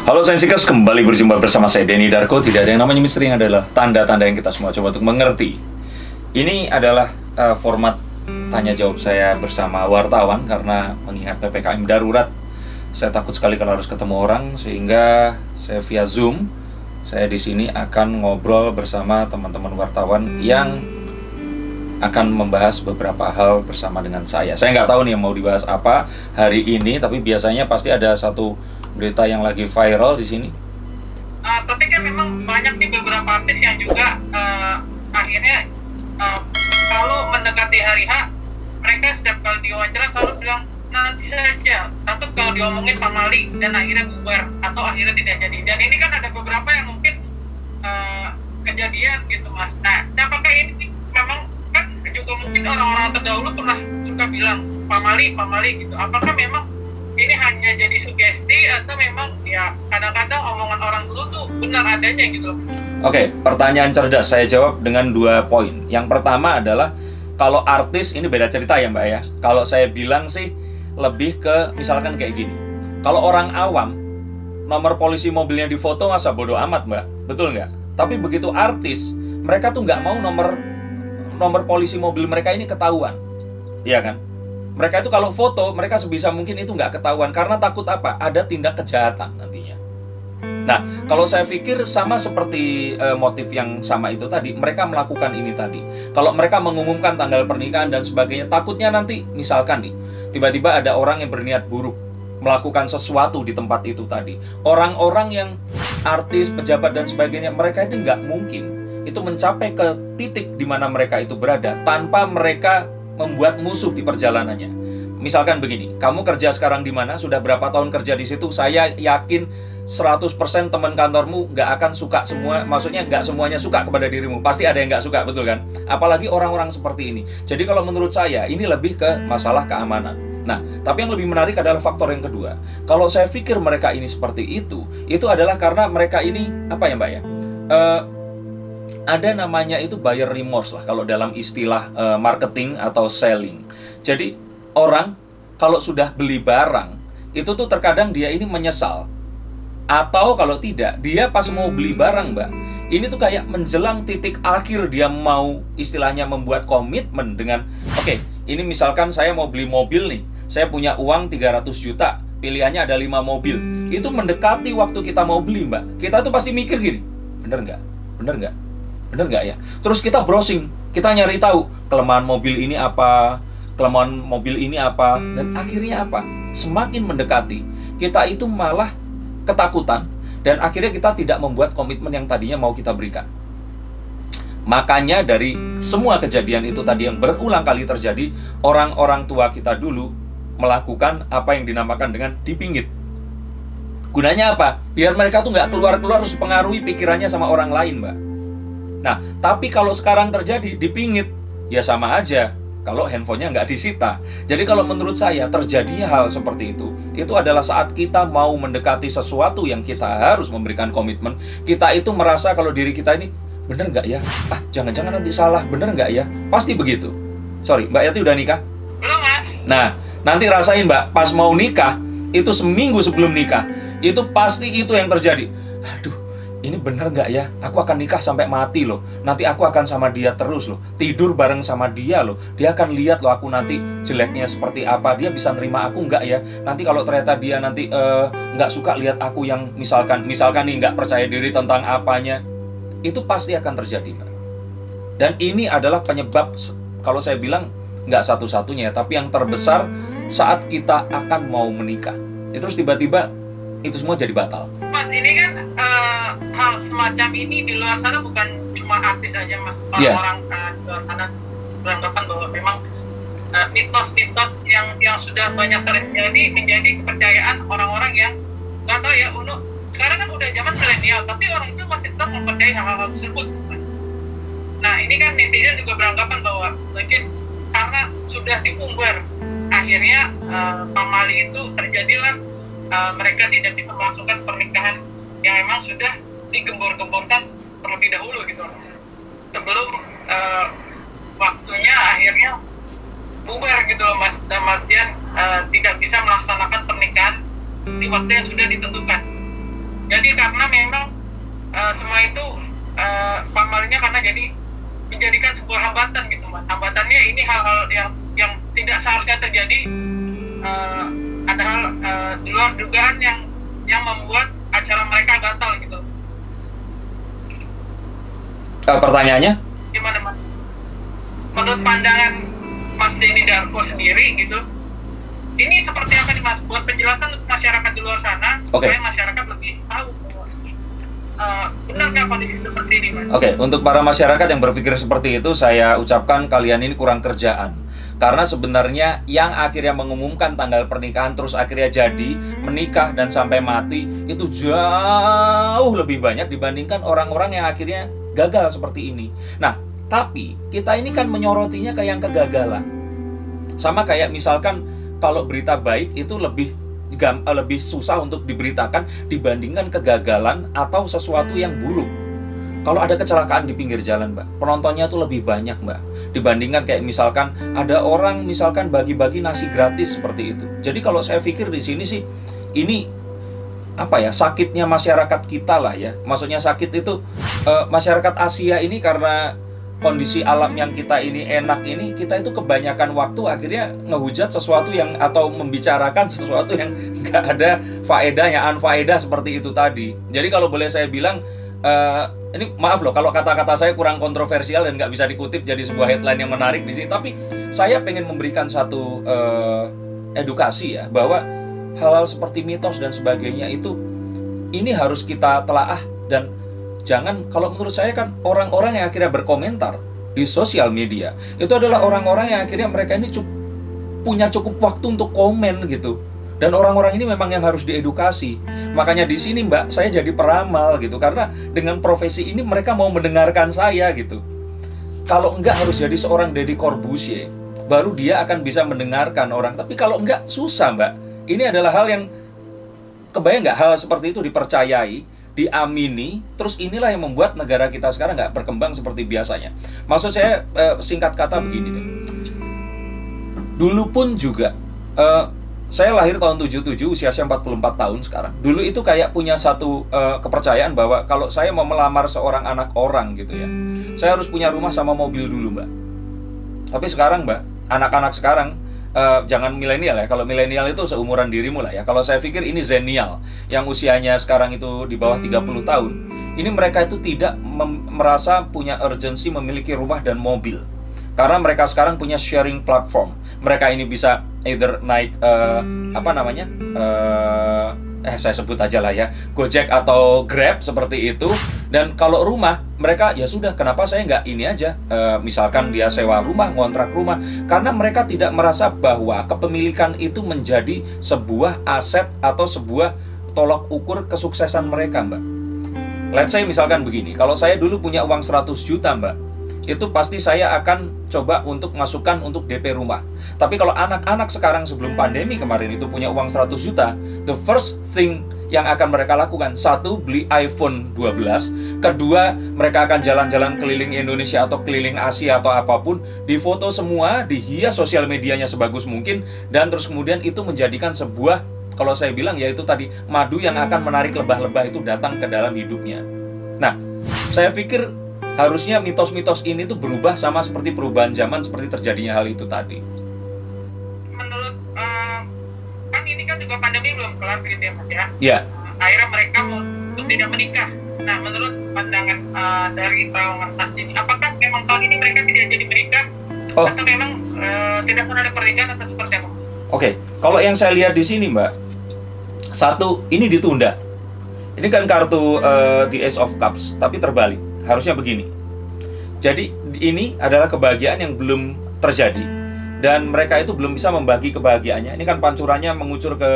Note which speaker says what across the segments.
Speaker 1: Halo Sensikers, kembali berjumpa bersama saya Denny Darko. Tidak ada yang namanya misteri, yang adalah tanda-tanda yang kita semua coba untuk mengerti. Ini adalah format tanya jawab saya bersama wartawan karena mengingat PPKM darurat. Saya takut sekali kalau harus ketemu orang, sehingga saya via Zoom. Saya di sini akan ngobrol bersama teman-teman wartawan yang akan membahas beberapa hal bersama dengan saya. Saya nggak tahu nih yang mau dibahas apa hari ini, tapi biasanya pasti ada satu berita yang lagi viral di sini.
Speaker 2: Tapi kan memang banyak nih beberapa artis yang juga akhirnya kalau mendekati hari H, mereka setiap kali diwawancara selalu bilang nanti saja, takut kalau diomongin pamali dan akhirnya bubar atau akhirnya tidak jadi. Dan ini kan ada beberapa yang mungkin kejadian gitu Mas. Nah, apakah ini memang kan juga mungkin orang-orang terdahulu pernah suka bilang pamali gitu. Apakah memang ini hanya jadi sugesti atau memang ya kadang-kadang omongan orang dulu tuh benar adanya gitu loh.
Speaker 1: Oke, pertanyaan cerdas saya jawab dengan 2 poin. Yang pertama adalah kalau artis ini beda cerita ya Mbak ya. Kalau saya bilang sih lebih ke misalkan kayak gini. Kalau orang awam, nomor polisi mobilnya difoto masa bodoh amat Mbak, betul nggak? Tapi begitu artis, mereka tuh nggak mau nomor polisi mobil mereka ini ketahuan, iya kan? Mereka itu kalau foto, mereka sebisa mungkin itu nggak ketahuan karena takut apa? Ada tindak kejahatan nantinya. Nah, kalau saya pikir sama seperti motif yang sama itu tadi, mereka melakukan ini tadi. Kalau mereka mengumumkan tanggal pernikahan dan sebagainya, takutnya nanti misalkan nih, tiba-tiba ada orang yang berniat buruk melakukan sesuatu di tempat itu tadi. Orang-orang yang artis, pejabat dan sebagainya, mereka itu nggak mungkin itu mencapai ke titik di mana mereka itu berada tanpa mereka membuat musuh di perjalanannya. Misalkan begini, kamu kerja sekarang di mana, sudah berapa tahun kerja di situ, saya yakin 100% teman kantormu nggak akan suka semua, maksudnya nggak semuanya suka kepada dirimu, pasti ada yang nggak suka, betul kan? Apalagi orang-orang seperti ini. Jadi kalau menurut saya, ini lebih ke masalah keamanan. Nah, tapi yang lebih menarik adalah faktor yang kedua. Kalau saya pikir mereka ini seperti itu adalah karena mereka ini, apa ya Mbak ya? Ada namanya itu buyer remorse lah kalau dalam istilah marketing atau selling. Jadi orang kalau sudah beli barang itu tuh terkadang dia ini menyesal, atau kalau tidak dia pas mau beli barang Mbak, ini tuh kayak menjelang titik akhir dia mau istilahnya membuat komitmen dengan oke, ini misalkan saya mau beli mobil nih, saya punya uang 300 juta, pilihannya ada 5 mobil. Itu mendekati waktu kita mau beli Mbak, kita tuh pasti mikir gini, bener nggak ya? Terus kita browsing, kita nyari tahu kelemahan mobil ini apa, dan akhirnya apa? Semakin mendekati, kita itu malah ketakutan dan akhirnya kita tidak membuat komitmen yang tadinya mau kita berikan. Makanya dari semua kejadian itu tadi yang berulang kali terjadi, orang-orang tua kita dulu melakukan apa yang dinamakan dengan dipingit. Gunanya apa? Biar mereka tuh nggak keluar-keluar harus pengaruhi pikirannya sama orang lain Mbak. Nah, tapi kalau sekarang terjadi dipingit, ya sama aja kalau handphonenya nggak disita. Jadi kalau menurut saya terjadinya hal seperti itu adalah saat kita mau mendekati sesuatu yang kita harus memberikan komitmen, kita itu merasa kalau diri kita ini, bener nggak ya? Jangan-jangan nanti salah, bener nggak ya? Pasti begitu. Sorry, Mbak Yati udah nikah?
Speaker 2: Belum Mas.
Speaker 1: Nah, nanti rasain Mbak, pas mau nikah, itu seminggu sebelum nikah, itu pasti itu yang terjadi. Aduh, ini bener nggak ya? Aku akan nikah sampai mati loh. Nanti aku akan sama dia terus loh. Tidur bareng sama dia loh. Dia akan lihat loh aku nanti jeleknya seperti apa. Dia bisa nerima aku nggak ya? Nanti kalau ternyata dia nanti nggak suka lihat aku yang misalkan nih nggak percaya diri tentang apanya, itu pasti akan terjadi Mbak. Dan ini adalah penyebab, kalau saya bilang nggak satu-satunya, tapi yang terbesar saat kita akan mau menikah. Terus tiba-tiba itu semua jadi batal.
Speaker 2: Mas, ini kan hal semacam ini di luar sana bukan cuma artis aja Mas. Orang-orang di luar sana beranggapan bahwa memang mitos-mitos yang sudah banyak terjadi menjadi kepercayaan orang-orang yang nggak tahu ya, sekarang kan udah zaman milenial, tapi orang itu masih tetap mempercayai hal-hal tersebut Mas. Nah, ini kan netizen juga beranggapan bahwa mungkin karena sudah diumbar, akhirnya pamali itu terjadilah. Mereka tidak bisa melangsungkan pernikahan yang memang sudah digembor-gemborkan terlebih dahulu gitu Mas. Sebelum waktunya akhirnya bubar gitu loh Mas. Dalam artian tidak bisa melaksanakan pernikahan di waktu yang sudah ditentukan. lagi karena memang semua itu pamalnya karena jadi menjadikan sebuah hambatan gitu Mas. Hambatannya ini hal-hal yang tidak seharusnya terjadi, ada hal di luar dugaan yang membuat acara mereka batal gitu.
Speaker 1: Pertanyaannya?
Speaker 2: Gimana Mas? Menurut pandangan Mas Denny Darko sendiri gitu, ini seperti apa nih Mas? Buat penjelasan untuk masyarakat di luar sana, supaya masyarakat lebih tahu benar nggak kondisi seperti ini Mas?
Speaker 1: Oke, untuk para masyarakat yang berpikir seperti itu, saya ucapkan kalian ini kurang kerjaan. Karena sebenarnya yang akhirnya mengumumkan tanggal pernikahan terus akhirnya jadi, menikah dan sampai mati, itu jauh lebih banyak dibandingkan orang-orang yang akhirnya gagal seperti ini. Nah, tapi kita ini kan menyorotinya ke yang kegagalan. Sama kayak misalkan kalau berita baik itu lebih susah untuk diberitakan dibandingkan kegagalan atau sesuatu yang buruk. Kalau ada kecelakaan di pinggir jalan, Mbak, penontonnya tuh lebih banyak, Mbak, dibandingkan kayak misalkan ada orang misalkan bagi-bagi nasi gratis seperti itu. Jadi kalau saya pikir di sini sih, ini apa ya, sakitnya masyarakat kita lah ya. Maksudnya sakit itu masyarakat Asia ini karena kondisi alam yang kita ini enak ini, kita itu kebanyakan waktu akhirnya ngehujat sesuatu yang atau membicarakan sesuatu yang nggak ada faedahnya, unfaedah seperti itu tadi. Jadi kalau boleh saya bilang, ini maaf loh kalau kata-kata saya kurang kontroversial dan nggak bisa dikutip jadi sebuah headline yang menarik di sini, tapi saya pengen memberikan satu edukasi ya, bahwa hal-hal seperti mitos dan sebagainya itu ini harus kita telaah. Dan jangan, kalau menurut saya kan orang-orang yang akhirnya berkomentar di sosial media itu adalah orang-orang yang akhirnya mereka ini punya cukup waktu untuk komen gitu. Dan orang-orang ini memang yang harus diedukasi. Makanya di sini Mbak, saya jadi peramal gitu, karena dengan profesi ini mereka mau mendengarkan saya gitu. Kalau enggak harus jadi seorang Deddy Corbuzier, baru dia akan bisa mendengarkan orang. Tapi kalau enggak, susah Mbak. Ini adalah hal yang, kebayang nggak hal seperti itu dipercayai, diamini, terus inilah yang membuat negara kita sekarang nggak berkembang seperti biasanya. Maksud saya singkat kata begini deh. Dulu pun juga saya lahir tahun 77, usia saya 44 tahun sekarang. Dulu itu kayak punya satu kepercayaan bahwa kalau saya mau melamar seorang anak orang gitu ya, saya harus punya rumah sama mobil dulu Mbak. Tapi sekarang Mbak, anak-anak sekarang, jangan milenial ya. Kalau milenial itu seumuran dirimu lah ya. Kalau saya pikir ini zenial, yang usianya sekarang itu di bawah 30 tahun. Ini mereka itu tidak merasa punya urgensi memiliki rumah dan mobil. Karena mereka sekarang punya sharing platform. Mereka ini bisa either naik saya sebut aja lah ya, Gojek atau Grab seperti itu. Dan kalau rumah, mereka ya sudah, kenapa saya nggak ini aja, misalkan dia sewa rumah, ngontrak rumah. Karena mereka tidak merasa bahwa kepemilikan itu menjadi sebuah aset atau sebuah tolak ukur kesuksesan mereka Mbak. Let's say misalkan begini, kalau saya dulu punya uang 100 juta Mbak, itu pasti saya akan coba untuk masukkan untuk DP rumah. Tapi kalau anak-anak sekarang sebelum pandemi kemarin itu punya uang 100 juta, the first thing yang akan mereka lakukan, satu, beli iPhone 12, kedua, mereka akan jalan-jalan keliling Indonesia atau keliling Asia atau apapun, difoto semua, dihias sosial medianya sebagus mungkin, dan terus kemudian itu menjadikan sebuah, kalau saya bilang ya itu tadi, madu yang akan menarik lebah-lebah itu datang ke dalam hidupnya. Nah, saya pikir harusnya mitos-mitos ini tuh berubah sama seperti perubahan zaman, seperti terjadinya hal itu tadi.
Speaker 2: Menurut kan ini kan juga pandemi belum kelar begitu ya Mas ya?
Speaker 1: Iya.
Speaker 2: Akhirnya mereka untuk tidak menikah. Nah, menurut pandangan dari terowongan Mas ini, apakah memang tahun ini mereka tidak jadi menikah? Atau memang tidak pernah ada pernikahan atau seperti apa? Oke,
Speaker 1: kalau yang saya lihat di sini Mbak, satu, ini ditunda. Ini kan kartu The Ace of Cups, tapi terbalik. Harusnya begini. Jadi ini adalah kebahagiaan yang belum terjadi, dan mereka itu belum bisa membagi kebahagiaannya. Ini kan pancurannya mengucur ke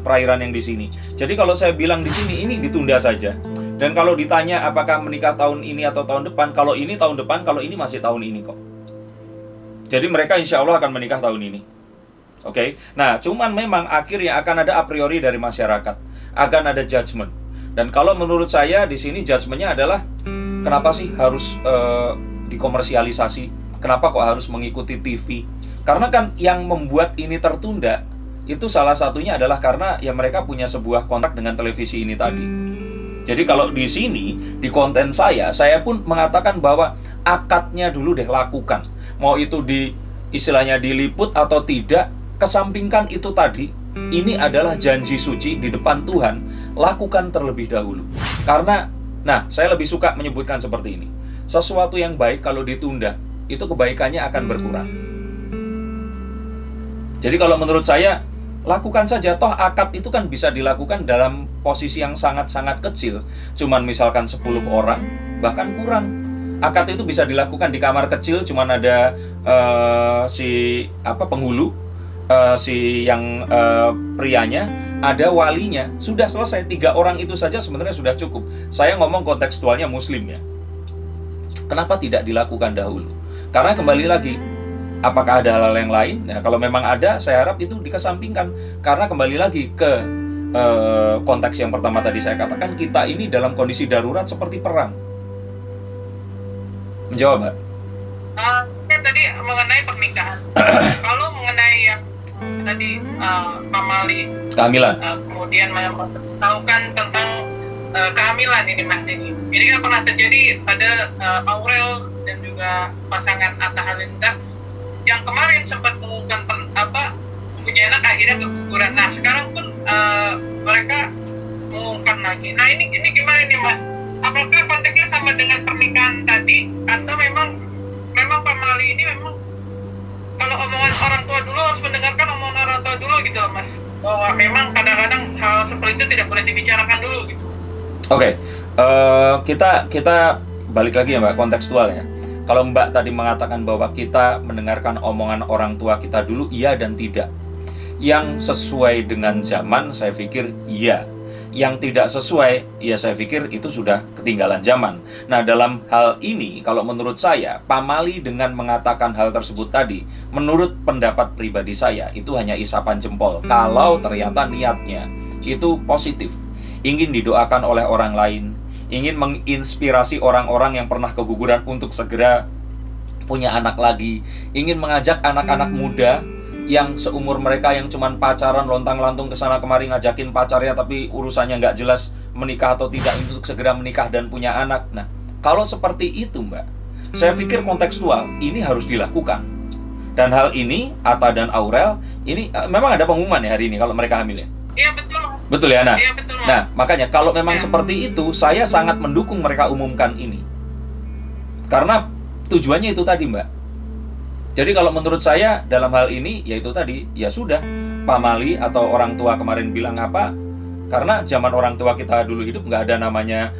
Speaker 1: perairan yang di sini. Jadi kalau saya bilang di sini, ini ditunda saja. Dan kalau ditanya apakah menikah tahun ini atau tahun depan, kalau ini tahun depan, kalau ini masih tahun ini kok. Jadi mereka insya Allah akan menikah tahun ini. Oke. Nah, cuman memang akhirnya akan ada a priori dari masyarakat, akan ada judgement. Dan kalau menurut saya di sini judgementnya adalah, kenapa sih harus dikomersialisasi? Kenapa kok harus mengikuti TV? Karena kan yang membuat ini tertunda itu salah satunya adalah karena ya mereka punya sebuah kontrak dengan televisi ini tadi. Jadi kalau di sini, di konten saya pun mengatakan bahwa akadnya dulu deh lakukan. Mau itu istilahnya diliput atau tidak, kesampingkan itu tadi. Ini adalah janji suci di depan Tuhan, lakukan terlebih dahulu. Karena, saya lebih suka menyebutkan seperti ini. Sesuatu yang baik kalau ditunda, itu kebaikannya akan berkurang. Jadi kalau menurut saya, lakukan saja. Toh akad itu kan bisa dilakukan dalam posisi yang sangat-sangat kecil. Cuman misalkan 10 orang, bahkan kurang. Akad itu bisa dilakukan di kamar kecil, cuman ada penghulu, yang prianya, ada walinya. Sudah selesai, 3 orang itu saja sebenarnya sudah cukup. Saya ngomong kontekstualnya muslim ya. Kenapa tidak dilakukan dahulu? Karena kembali lagi, apakah ada hal-hal yang lain? Nah, kalau memang ada, saya harap itu dikesampingkan. Karena kembali lagi ke konteks yang pertama tadi saya katakan, kita ini dalam kondisi darurat seperti perang. Menjawab, Mbak?
Speaker 2: Tadi mengenai pernikahan. Kalau mengenai yang tadi pamali,
Speaker 1: kehamilan,
Speaker 2: kemudian memberitahukan tentang kehamilan ini Mas Denny. Ini kan pernah terjadi pada Aurel dan juga pasangan Atta Halilintar yang kemarin sempat mengumumkan mempunyai anak, akhirnya keguguran. Nah sekarang pun mereka mengumumkan lagi. Nah ini gimana nih Mas? Apakah konteksnya sama dengan pernikahan tadi, atau memang pamali ini memang kalau omongan orang tua dulu harus mendengarkan omongan orang tua dulu gitu loh Mas? Bahwa memang kadang-kadang hal seperti itu tidak boleh dibicarakan dulu gitu.
Speaker 1: Oke. Kita balik lagi ya Mbak, kontekstualnya. Kalau Mbak tadi mengatakan bahwa kita mendengarkan omongan orang tua kita dulu, iya dan tidak. Yang sesuai dengan zaman, saya pikir iya. Yang tidak sesuai, ya saya pikir itu sudah ketinggalan zaman. Nah, dalam hal ini, kalau menurut saya, pamali dengan mengatakan hal tersebut tadi, menurut pendapat pribadi saya, itu hanya isapan jempol. Kalau ternyata niatnya itu positif, ingin didoakan oleh orang lain, ingin menginspirasi orang-orang yang pernah keguguran untuk segera punya anak lagi, ingin mengajak anak-anak muda yang seumur mereka yang cuman pacaran lontang-lantung kesana kemari ngajakin pacarnya tapi urusannya nggak jelas menikah atau tidak, untuk segera menikah dan punya anak. Nah, kalau seperti itu Mbak, saya pikir kontekstual ini harus dilakukan. Dan hal ini, Atta dan Aurel, ini memang ada pengumuman ya hari ini kalau mereka hamil ya?
Speaker 2: Iya betul.
Speaker 1: Betul ya?
Speaker 2: Iya betul.
Speaker 1: Nah, makanya kalau memang seperti itu, saya sangat mendukung mereka umumkan ini. Karena tujuannya itu tadi Mbak. Jadi kalau menurut saya dalam hal ini, yaitu tadi, ya sudah, pamali atau orang tua kemarin bilang apa, karena zaman orang tua kita dulu hidup nggak ada namanya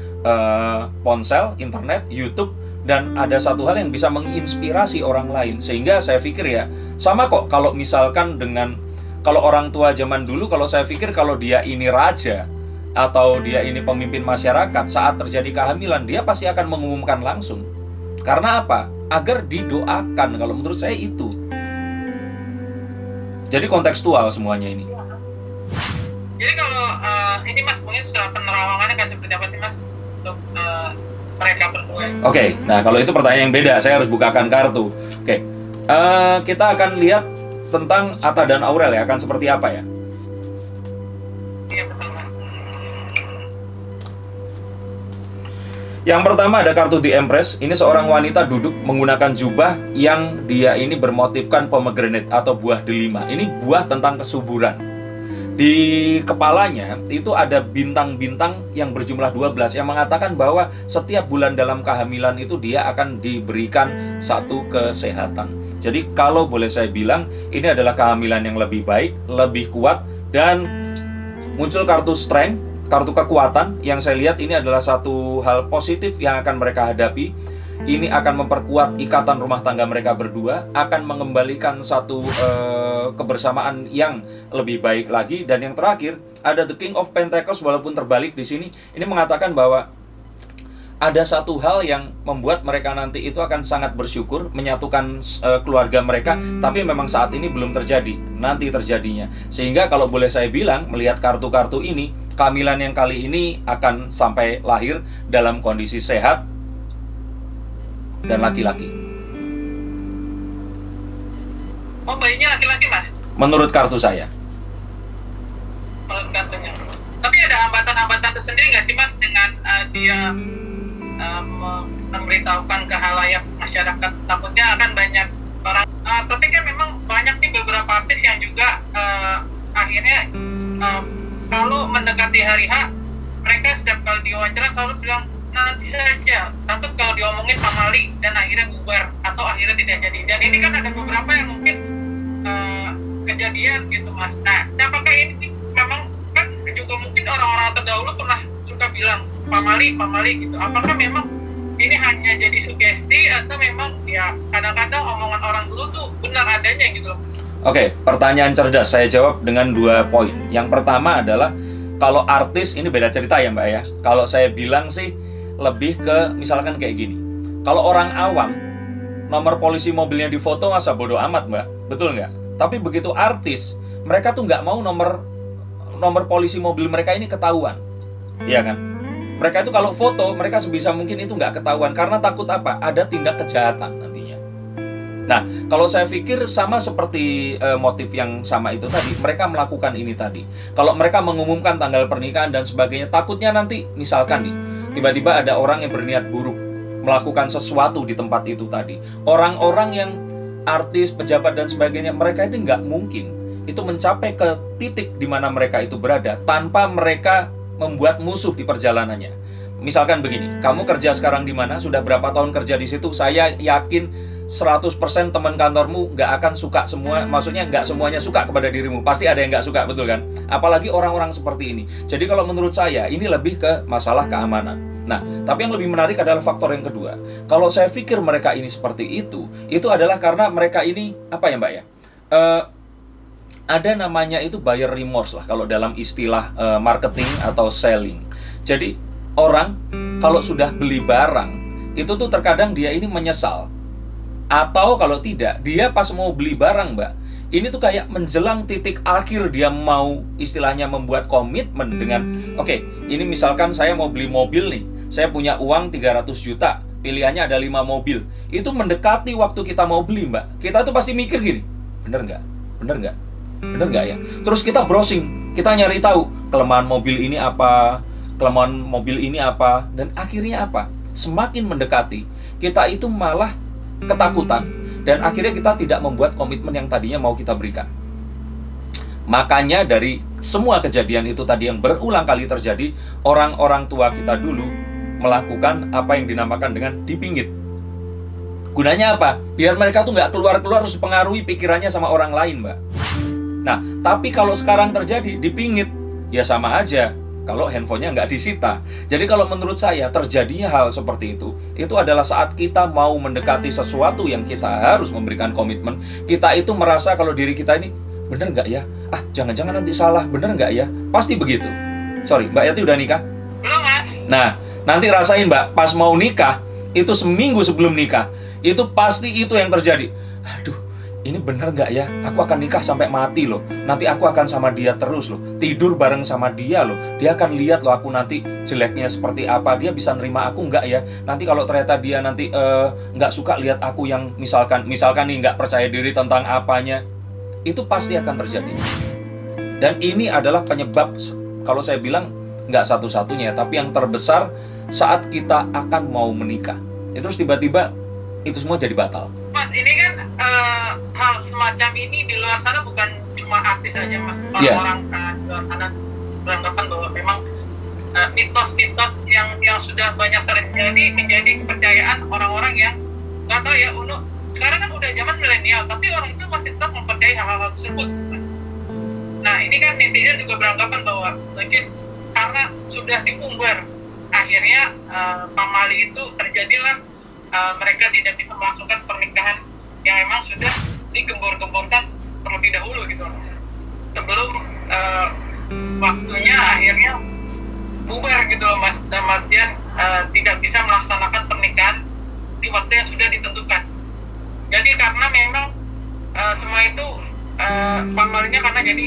Speaker 1: ponsel, internet, YouTube, dan ada satu hal yang bisa menginspirasi orang lain. Sehingga saya pikir ya, sama kok kalau misalkan kalau orang tua zaman dulu, kalau saya pikir kalau dia ini raja, atau dia ini pemimpin masyarakat, saat terjadi kehamilan, dia pasti akan mengumumkan langsung. Karena apa? Agar didoakan. Kalau menurut saya itu. Jadi kontekstual semuanya ini.
Speaker 2: Jadi kalau ini Mas, mungkin setelah penerawangannya akan seperti apa sih Mas untuk mereka berdua?
Speaker 1: Oke, nah kalau itu pertanyaan yang beda, saya harus bukakan kartu. Oke, kita akan lihat tentang Atta dan Aurel ya, akan seperti apa ya?
Speaker 2: Iya betul Mas.
Speaker 1: Yang pertama ada kartu The Empress. Ini seorang wanita duduk menggunakan jubah yang dia ini bermotifkan pomegranate atau buah delima. Ini buah tentang kesuburan. Di kepalanya itu ada bintang-bintang yang berjumlah 12 yang mengatakan bahwa setiap bulan dalam kehamilan itu dia akan diberikan satu kesehatan. Jadi kalau boleh saya bilang, ini adalah kehamilan yang lebih baik, lebih kuat, dan muncul kartu strength, kartu kekuatan. Yang saya lihat ini adalah satu hal positif yang akan mereka hadapi. Ini akan memperkuat ikatan rumah tangga mereka berdua, akan mengembalikan satu kebersamaan yang lebih baik lagi. Dan yang terakhir ada The King of Pentacles, walaupun terbalik di sini. Ini mengatakan bahwa ada satu hal yang membuat mereka nanti itu akan sangat bersyukur menyatukan keluarga mereka, tapi memang saat ini belum terjadi, nanti terjadinya. Sehingga kalau boleh saya bilang, melihat kartu-kartu ini, kehamilan yang kali ini akan sampai lahir dalam kondisi sehat dan laki-laki.
Speaker 2: Oh, bayinya laki-laki Mas?
Speaker 1: Menurut kartu saya.
Speaker 2: Menurut kartunya. Tapi ada hambatan-hambatan tersendiri nggak sih Mas dengan dia memberitahukan ke halayak masyarakat? Takutnya akan banyak orang. Tapi kan memang banyak nih beberapa artis yang juga akhirnya kalau mendekati hari H, mereka setiap kali diwawancara selalu bilang nanti saja. Takut kalau diomongin pamali dan akhirnya bubar atau akhirnya tidak jadi. Dan ini kan ada beberapa yang mungkin kejadian gitu Mas. Nah, apakah ini memang kan juga mungkin orang-orang terdahulu pernah suka bilang pamali gitu. Apakah memang ini hanya jadi sugesti atau memang ya kadang-kadang omongan orang dulu tuh benar adanya gitu loh?
Speaker 1: Oke, pertanyaan cerdas saya jawab dengan 2 poin. Yang pertama adalah kalau artis ini beda cerita ya Mbak ya. Kalau saya bilang sih lebih ke misalkan kayak gini. Kalau orang awam nomor polisi mobilnya difoto masa bodoh amat Mbak, betul nggak? Tapi begitu artis, mereka tuh nggak mau nomor polisi mobil mereka ini ketahuan, iya kan? Mereka itu kalau foto, mereka sebisa mungkin itu nggak ketahuan karena takut apa? Ada tindak kejahatan nantinya. Nah, kalau saya pikir sama seperti motif yang sama itu tadi, mereka melakukan ini tadi. Kalau mereka mengumumkan tanggal pernikahan dan sebagainya, takutnya nanti misalkan nih, tiba-tiba ada orang yang berniat buruk melakukan sesuatu di tempat itu tadi. Orang-orang yang artis, pejabat dan sebagainya, mereka itu nggak mungkin itu mencapai ke titik di mana mereka itu berada tanpa mereka membuat musuh di perjalanannya. Misalkan begini, kamu kerja sekarang di mana, sudah berapa tahun kerja di situ, saya yakin 100% teman kantormu nggak akan suka semua, maksudnya nggak semuanya suka kepada dirimu, pasti ada yang nggak suka, betul kan? Apalagi orang-orang seperti ini. Jadi kalau menurut saya, ini lebih ke masalah keamanan. Nah, tapi yang lebih menarik adalah faktor yang kedua. Kalau saya pikir mereka ini seperti itu adalah karena mereka ini, apa ya Mbak ya? Ada namanya itu buyer remorse lah, kalau dalam istilah marketing atau selling. Jadi, orang kalau sudah beli barang, itu tuh terkadang dia ini menyesal. Atau kalau tidak, dia pas mau beli barang Mbak, ini tuh kayak menjelang titik akhir dia mau istilahnya membuat komitmen dengan oke, ini misalkan saya mau beli mobil nih, saya punya uang 300 juta, pilihannya ada 5 mobil. Itu mendekati waktu kita mau beli Mbak, kita tuh pasti mikir gini, bener nggak? Bener nggak? Bener nggak ya? Terus kita browsing, kita nyari tahu kelemahan mobil ini apa, kelemahan mobil ini apa, dan akhirnya apa? Semakin mendekati, kita itu malah ketakutan, dan akhirnya kita tidak membuat komitmen yang tadinya mau kita berikan. Makanya dari semua kejadian itu tadi yang berulang kali terjadi, orang-orang tua kita dulu melakukan apa yang dinamakan dengan dipinggit. Gunanya apa? Biar mereka tuh nggak keluar-keluar harus dipengaruhi pikirannya sama orang lain Mbak. Nah, tapi kalau sekarang terjadi dipinggit, ya sama aja kalau handphonenya nggak disita. Jadi kalau menurut saya terjadinya hal seperti itu adalah saat kita mau mendekati sesuatu yang kita harus memberikan komitmen, kita itu merasa kalau diri kita ini, bener nggak ya? Ah, jangan-jangan nanti salah, bener nggak ya? Pasti begitu. Sorry, Mbak Yati udah nikah?
Speaker 2: Belum Mas.
Speaker 1: Nah, nanti rasain Mbak, pas mau nikah, itu seminggu sebelum nikah, itu pasti itu yang terjadi. Aduh, ini bener nggak ya? Aku akan nikah sampai mati loh. Nanti aku akan sama dia terus loh. Tidur bareng sama dia loh. Dia akan lihat loh aku nanti jeleknya seperti apa. Dia bisa nerima aku nggak ya? Nanti kalau ternyata dia nanti nggak suka lihat aku yang misalkan nih nggak percaya diri tentang apanya, itu pasti akan terjadi. Dan ini adalah penyebab, kalau saya bilang nggak satu-satunya, tapi yang terbesar saat kita akan mau menikah. Terus tiba-tiba itu semua jadi batal.
Speaker 2: Mas, ini kan hal semacam ini di luar sana bukan cuma artis saja Mas. Orang-orang di luar sana beranggapan bahwa memang mitos-mitos yang sudah banyak terjadi menjadi kepercayaan orang-orang yang nggak tahu ya, sekarang kan udah zaman milenial, tapi orang itu masih tetap mempercayai hal-hal tersebut Mas. Nah, ini kan netizen juga beranggapan bahwa mungkin karena sudah diumbar, akhirnya pamali itu terjadilah. Mereka tidak bisa melangsungkan pernikahan yang memang sudah digembor-gemborkan terlebih dahulu gitu sebelum waktunya akhirnya bubar gitu loh Mas, dalam artian tidak bisa melaksanakan pernikahan di waktu yang sudah ditentukan. Jadi karena memang semua itu pamalinya karena jadi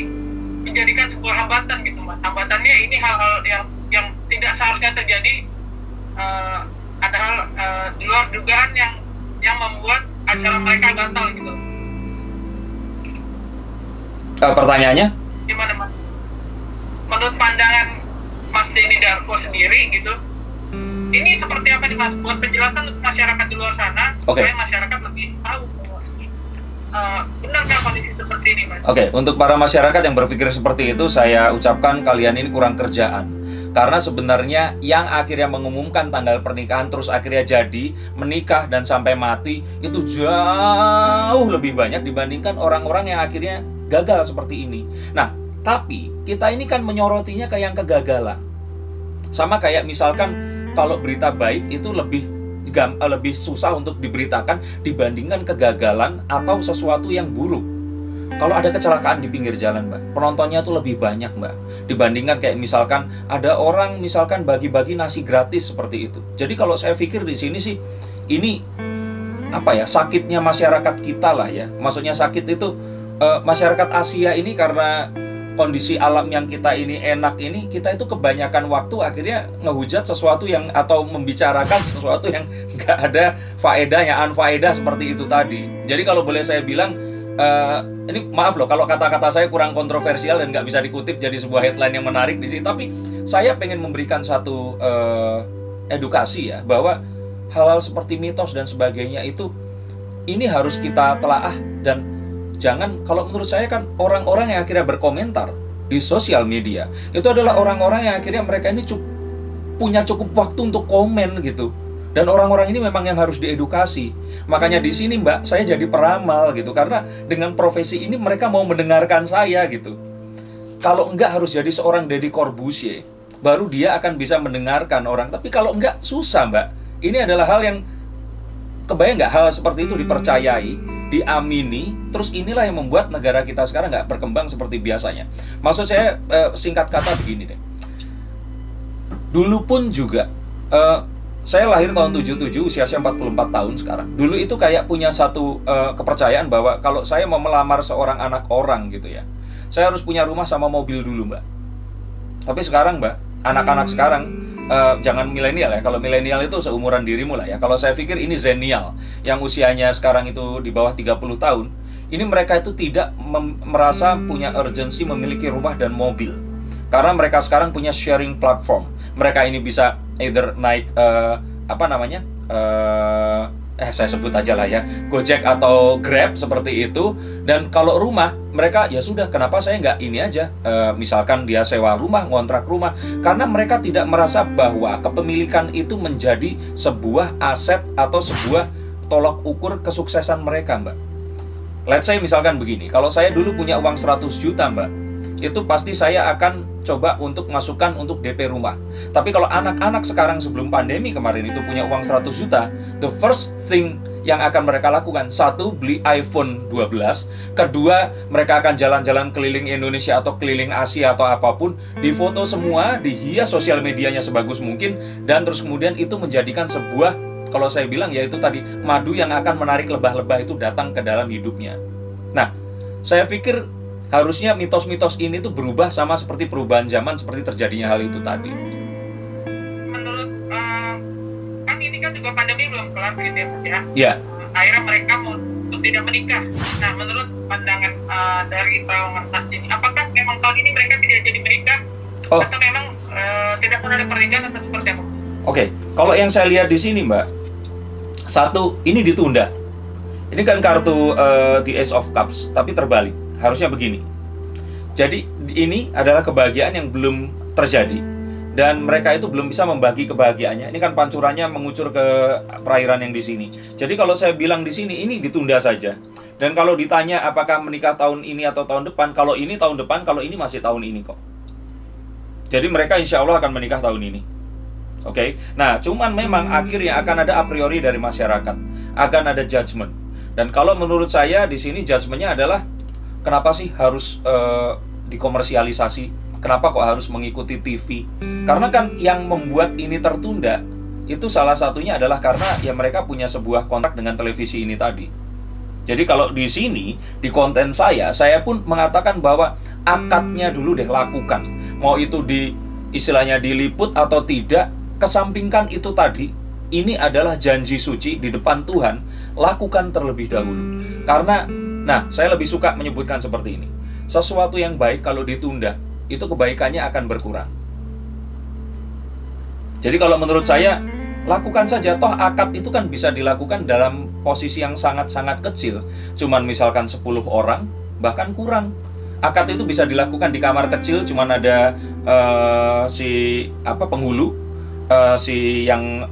Speaker 2: menjadikan sebuah hambatan gitu Mas. Hambatannya ini hal-hal yang tidak seharusnya terjadi, ada hal di luar dugaan yang membuat acara mereka batal gitu.
Speaker 1: Pertanyaannya?
Speaker 2: Gimana Mas? Menurut pandangan Yarko sendiri gitu. Ini seperti apa nih Mas? Buat penjelasan untuk masyarakat di luar sana, supaya masyarakat lebih tahu benarkah kondisi seperti ini Mas?
Speaker 1: Untuk para masyarakat yang berpikir seperti itu, saya ucapkan kalian ini kurang kerjaan. Karena sebenarnya yang akhirnya mengumumkan tanggal pernikahan terus akhirnya jadi, menikah dan sampai mati itu jauh lebih banyak dibandingkan orang-orang yang akhirnya gagal seperti ini. Nah, tapi kita ini kan menyorotinya ke yang kegagalan. Sama kayak misalkan kalau berita baik itu lebih susah untuk diberitakan dibandingkan kegagalan atau sesuatu yang buruk. Kalau ada kecelakaan di pinggir jalan, Mbak, penontonnya tuh lebih banyak, Mbak, dibandingkan kayak misalkan ada orang misalkan bagi-bagi nasi gratis seperti itu. Jadi kalau saya pikir di sini sih ini sakitnya masyarakat kita lah ya. Maksudnya sakit itu masyarakat Asia ini karena kondisi alam yang kita ini enak ini, kita itu kebanyakan waktu akhirnya ngehujat sesuatu yang atau membicarakan sesuatu yang nggak ada faedahnya, unfaedah seperti itu tadi. Jadi kalau boleh saya bilang, ini maaf loh kalau kata-kata saya kurang kontroversial dan nggak bisa dikutip jadi sebuah headline yang menarik di sini, tapi saya pengen memberikan satu edukasi ya, bahwa hal-hal seperti mitos dan sebagainya itu ini harus kita telaah. Dan jangan, kalau menurut saya kan orang-orang yang akhirnya berkomentar di sosial media itu adalah orang-orang yang akhirnya mereka ini punya cukup waktu untuk komen gitu. Dan orang-orang ini memang yang harus diedukasi. Makanya di sini Mbak, saya jadi peramal gitu, karena dengan profesi ini mereka mau mendengarkan saya gitu. Kalau enggak harus jadi seorang Deddy Corbuzier, baru dia akan bisa mendengarkan orang. Tapi kalau enggak susah Mbak. Ini adalah hal yang, kebayang nggak hal seperti itu dipercayai, diamini, terus inilah yang membuat negara kita sekarang nggak berkembang seperti biasanya. Maksud saya singkat kata begini deh. Dulu pun juga saya lahir tahun 77, usia saya 44 tahun sekarang. Dulu itu kayak punya satu kepercayaan bahwa kalau saya mau melamar seorang anak orang gitu ya, saya harus punya rumah sama mobil dulu Mbak. Tapi sekarang Mbak, anak-anak sekarang jangan milenial ya. Kalau milenial itu seumuran dirimu lah ya. Kalau saya pikir ini zenial, yang usianya sekarang itu di bawah 30 tahun. Ini mereka itu tidak merasa punya urgensi memiliki rumah dan mobil. Karena mereka sekarang punya sharing platform. Mereka ini bisa either naik saya sebut aja lah ya, Gojek atau Grab seperti itu. Dan kalau rumah, mereka ya sudah, kenapa saya nggak ini aja, misalkan dia sewa rumah, ngontrak rumah. Karena mereka tidak merasa bahwa kepemilikan itu menjadi sebuah aset atau sebuah tolok ukur kesuksesan mereka Mbak. Let's say misalkan begini, kalau saya dulu punya uang 100 juta Mbak, itu pasti saya akan coba untuk masukkan untuk DP rumah. Tapi kalau anak-anak sekarang sebelum pandemi kemarin itu punya uang 100 juta, the first thing yang akan mereka lakukan, satu, beli iPhone 12. Kedua, mereka akan jalan-jalan keliling Indonesia atau keliling Asia atau apapun, difoto semua, dihias sosial medianya sebagus mungkin, dan terus kemudian itu menjadikan sebuah, kalau saya bilang ya itu tadi, madu yang akan menarik lebah-lebah itu datang ke dalam hidupnya. Nah, saya pikir harusnya mitos-mitos ini tuh berubah sama seperti perubahan zaman, seperti terjadinya hal itu tadi.
Speaker 2: Menurut kan ini kan juga pandemi belum kelar gitu ya Mas ya.
Speaker 1: Iya.
Speaker 2: Akhirnya mereka untuk tidak menikah. Nah, menurut pandangan dari terowongan Mas ini, apakah memang tahun ini mereka tidak jadi menikah? Atau memang tidak pernah ada pernikahan atau seperti apa?
Speaker 1: Kalau yang saya lihat di sini Mbak, satu, ini ditunda. Ini kan kartu The Ace of Cups, tapi terbalik. Harusnya begini. Jadi ini adalah kebahagiaan yang belum terjadi, dan mereka itu belum bisa membagi kebahagiaannya. Ini kan pancurannya mengucur ke perairan yang di sini. Jadi kalau saya bilang di sini, ini ditunda saja. Dan kalau ditanya apakah menikah tahun ini atau tahun depan, kalau ini tahun depan, kalau ini masih tahun ini kok. Jadi mereka insya Allah akan menikah tahun ini. Oke. Nah, cuman memang akhirnya akan ada a priori dari masyarakat, akan ada judgement. Dan kalau menurut saya di sini judgementnya adalah, kenapa sih harus dikomersialisasi? Kenapa kok harus mengikuti TV? Karena kan yang membuat ini tertunda itu salah satunya adalah karena ya mereka punya sebuah kontrak dengan televisi ini tadi. Jadi kalau di sini, di konten saya pun mengatakan bahwa akadnya dulu deh lakukan. Mau itu istilahnya diliput atau tidak, kesampingkan itu tadi. Ini adalah janji suci di depan Tuhan, lakukan terlebih dahulu. Karena saya lebih suka menyebutkan seperti ini. sesuatu yang baik kalau ditunda, itu kebaikannya akan berkurang. Jadi kalau menurut saya, lakukan saja. Toh akad itu kan bisa dilakukan dalam posisi yang sangat-sangat kecil. Cuman misalkan 10 orang, bahkan kurang. Akad itu bisa dilakukan di kamar kecil, cuman ada penghulu, si yang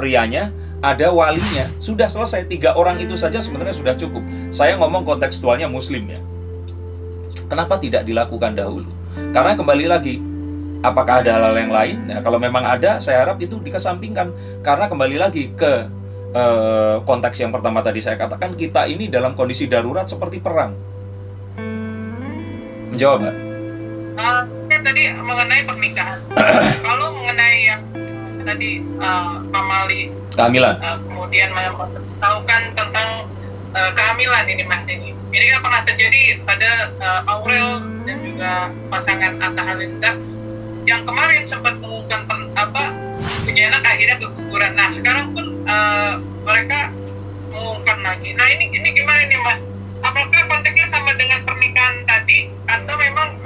Speaker 1: prianya, ada walinya, sudah selesai. 3 orang itu saja sebenarnya sudah cukup. Saya ngomong kontekstualnya muslim ya. Kenapa tidak dilakukan dahulu? Karena kembali lagi, apakah ada hal-hal yang lain? Nah, kalau memang ada, saya harap itu dikesampingkan. Karena kembali lagi ke konteks yang pertama tadi saya katakan, kita ini dalam kondisi darurat seperti perang. Menjawab, Mbak?
Speaker 2: Tadi mengenai pernikahan. Kalau mengenai yang tadi pamali
Speaker 1: kehamilan,
Speaker 2: kemudian memberitahukan tentang kehamilan ini Mas Denny. Ini kan pernah terjadi pada Aurel dan juga pasangan Atta Halilintar yang kemarin sempat mengumumkan punya anak akhirnya keguguran. Nah sekarang pun mereka mengumumkan lagi. Nah ini gimana nih Mas? Apakah konteksnya sama dengan pernikahan tadi atau memang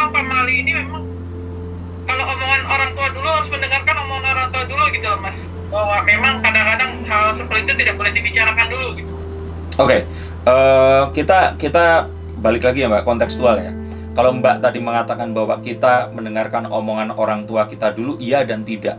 Speaker 2: pamali ini memang kalau omongan orang tua dulu harus mendengarkan omongan orang tua dulu gitu loh Mas, bahwa memang kadang-kadang hal seperti itu tidak boleh dibicarakan dulu gitu. Oke.
Speaker 1: Kita balik lagi ya Mbak, kontekstual ya. Kalau Mbak tadi mengatakan bahwa kita mendengarkan omongan orang tua kita dulu, iya dan tidak.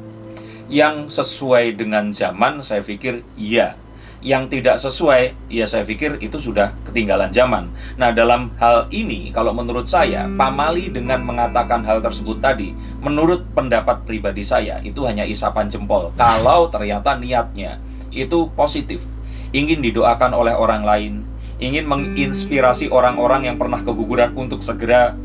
Speaker 1: Yang sesuai dengan zaman, saya pikir iya. Yang tidak sesuai, ya saya pikir itu sudah ketinggalan zaman. Nah dalam hal ini, kalau menurut saya, pamali dengan mengatakan hal tersebut tadi, menurut pendapat pribadi saya, itu hanya isapan jempol. Kalau ternyata niatnya itu positif, ingin didoakan oleh orang lain, ingin menginspirasi orang-orang yang pernah keguguran untuk segera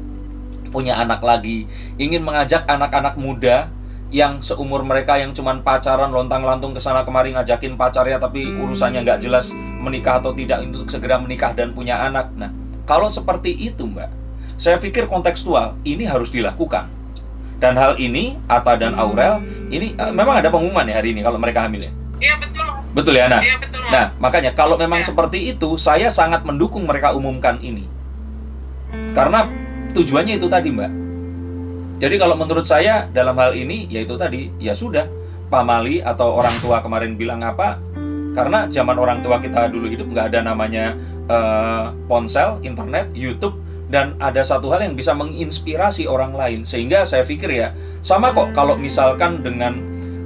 Speaker 1: punya anak lagi, ingin mengajak anak-anak muda yang seumur mereka yang cuman pacaran lontang-lantung kesana kemari ngajakin pacarnya tapi urusannya nggak jelas menikah atau tidak untuk segera menikah dan punya anak. Nah kalau seperti itu Mbak, saya pikir kontekstual ini harus dilakukan. Dan hal ini Atta dan Aurel ini memang ada pengumuman ya hari ini kalau mereka hamil ya.
Speaker 2: Iya betul.
Speaker 1: Betul ya.
Speaker 2: Iya, betul,
Speaker 1: nah makanya kalau memang seperti itu, saya sangat mendukung mereka umumkan ini. Karena tujuannya itu tadi Mbak. Jadi kalau menurut saya dalam hal ini, yaitu tadi, ya sudah, pamali atau orang tua kemarin bilang apa, karena zaman orang tua kita dulu hidup nggak ada namanya ponsel, internet, YouTube, dan ada satu hal yang bisa menginspirasi orang lain. Sehingga saya pikir ya, sama kok kalau misalkan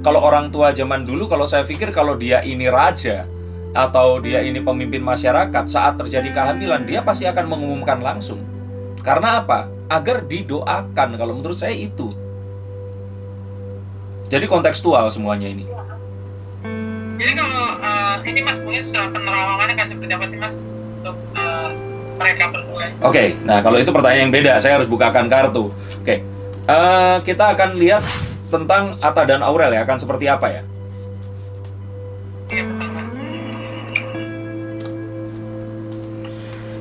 Speaker 1: kalau orang tua zaman dulu, kalau saya pikir kalau dia ini raja, atau dia ini pemimpin masyarakat, saat terjadi kehamilan, dia pasti akan mengumumkan langsung. Karena apa? Agar didoakan, kalau menurut saya itu. Jadi kontekstual semuanya ini.
Speaker 2: Jadi kalau ini Mas, mungkin setelah penerawangannya kan seperti apa sih Mas untuk mereka berdua?
Speaker 1: Oke, nah kalau itu pertanyaan yang beda, saya harus bukakan kartu. Oke, kita akan lihat tentang Atta dan Aurel ya, akan seperti apa ya?
Speaker 2: Iya betul Mas.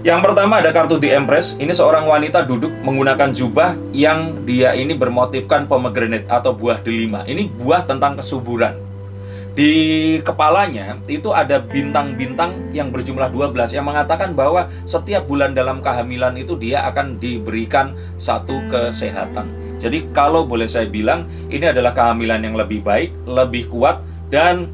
Speaker 1: Yang pertama ada kartu The Empress. Ini seorang wanita duduk menggunakan jubah yang dia ini bermotifkan pomegranate atau buah delima. Ini buah tentang kesuburan. Di kepalanya itu ada bintang-bintang yang berjumlah 12 yang mengatakan bahwa setiap bulan dalam kehamilan itu dia akan diberikan satu kesehatan. Jadi kalau boleh saya bilang, ini adalah kehamilan yang lebih baik, lebih kuat, dan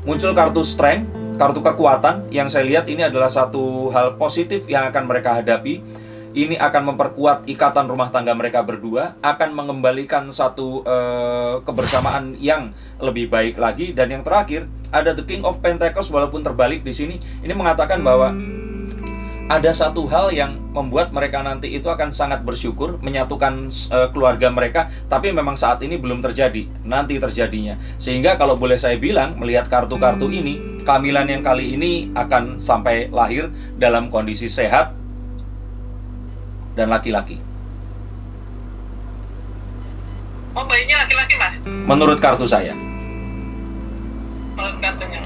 Speaker 1: muncul kartu strength, kartu kekuatan. Yang saya lihat ini adalah satu hal positif yang akan mereka hadapi. Ini akan memperkuat ikatan rumah tangga mereka berdua, akan mengembalikan satu kebersamaan yang lebih baik lagi. Dan yang terakhir ada The King of Pentacles, walaupun terbalik di sini. Ini mengatakan bahwa ada satu hal yang membuat mereka nanti itu akan sangat bersyukur menyatukan keluarga mereka, tapi memang saat ini belum terjadi, nanti terjadinya. Sehingga kalau boleh saya bilang, melihat kartu-kartu ini, kehamilan yang kali ini akan sampai lahir dalam kondisi sehat dan laki-laki.
Speaker 2: Oh, bayinya laki-laki Mas?
Speaker 1: Menurut kartu saya.
Speaker 2: Menurut kartunya.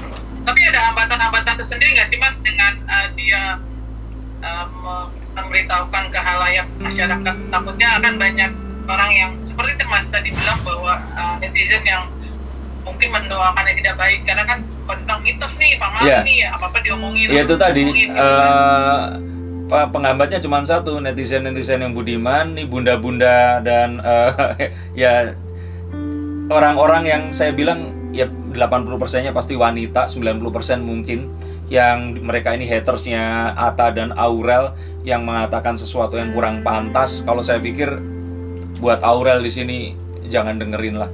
Speaker 2: Tapi ada hambatan-hambatan tersendiri nggak sih Mas dengan dia memberitahukan ke halayak masyarakat? Takutnya akan banyak orang yang seperti itu Mas tadi bilang, bahwa netizen yang mungkin mendoakannya tidak baik, karena kan tentang mitos nih, pamali nih, apa-apa diomongin.
Speaker 1: Iya itu tadi, penghambatnya cuma satu, netizen yang budiman, nih bunda-bunda dan ya orang-orang yang saya bilang ya 80%-nya pasti wanita, 90% mungkin yang mereka ini hatersnya Atta dan Aurel yang mengatakan sesuatu yang kurang pantas. Kalau saya pikir buat Aurel di sini jangan dengerin lah.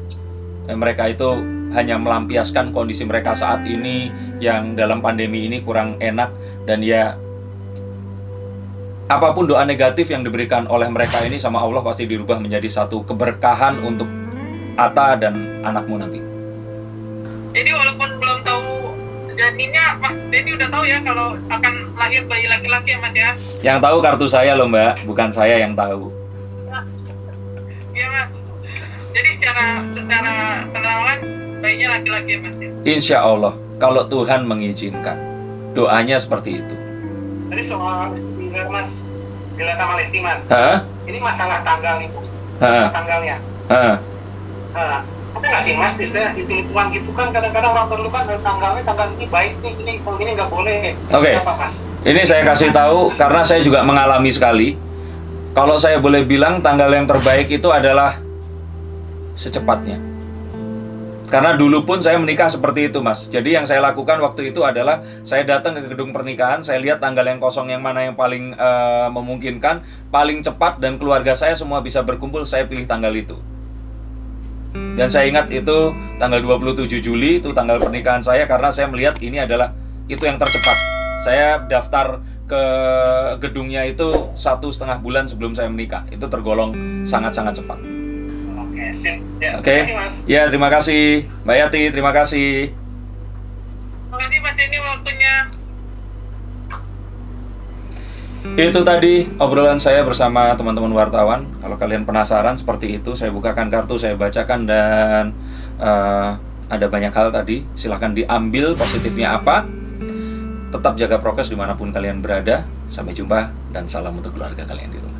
Speaker 1: Mereka itu hanya melampiaskan kondisi mereka saat ini yang dalam pandemi ini kurang enak, dan ya apapun doa negatif yang diberikan oleh mereka ini sama Allah pasti dirubah menjadi satu keberkahan untuk Atta dan anakmu nanti.
Speaker 2: Jadi walaupun belum tahu janinnya, Mas Denny udah tahu ya kalau akan lahir bayi laki-laki ya Mas ya?
Speaker 1: Yang tahu kartu saya loh Mbak, bukan saya yang tahu.
Speaker 2: Iya Mas. Jadi secara penerangan bayinya laki-laki ya Mas ya?
Speaker 1: Insya Allah, kalau Tuhan mengizinkan. Doanya seperti itu.
Speaker 3: Tadi soal istilah Mas, bila sama Lesti Mas.
Speaker 1: Hah?
Speaker 3: Ini masalah tanggal nih Mas.
Speaker 1: Hah?
Speaker 3: Masalah tanggalnya.
Speaker 1: Hah?
Speaker 3: Apa nggak sih Mas, bisa hitung-hitungan gitu kan, kadang-kadang orang perlu kan tanggal ini baik nih, ini nggak boleh.
Speaker 1: Oke.
Speaker 3: Apa Mas?
Speaker 1: Ini saya kasih tahu karena saya juga mengalami sekali. Kalau saya boleh bilang tanggal yang terbaik itu adalah secepatnya. Karena dulu pun saya menikah seperti itu Mas. Jadi yang saya lakukan waktu itu adalah saya datang ke gedung pernikahan, saya lihat tanggal yang kosong yang mana yang paling memungkinkan, paling cepat dan keluarga saya semua bisa berkumpul, saya pilih tanggal itu. Dan saya ingat itu tanggal 27 Juli itu tanggal pernikahan saya, karena saya melihat ini adalah itu yang tercepat. Saya daftar ke gedungnya itu 1,5 bulan sebelum saya menikah. Itu tergolong sangat-sangat cepat.
Speaker 3: Oke, sip. Ya,
Speaker 1: Oke.
Speaker 3: Terima kasih Mas.
Speaker 1: Ya, terima kasih Mbak Yati, terima kasih.
Speaker 2: Terima kasih Mas Denny waktunya.
Speaker 1: Itu tadi obrolan saya bersama teman-teman wartawan. Kalau kalian penasaran seperti itu, saya bukakan kartu, saya bacakan, dan ada banyak hal tadi. Silahkan diambil positifnya apa. Tetap jaga prokes dimanapun kalian berada. Sampai jumpa dan salam untuk keluarga kalian di rumah.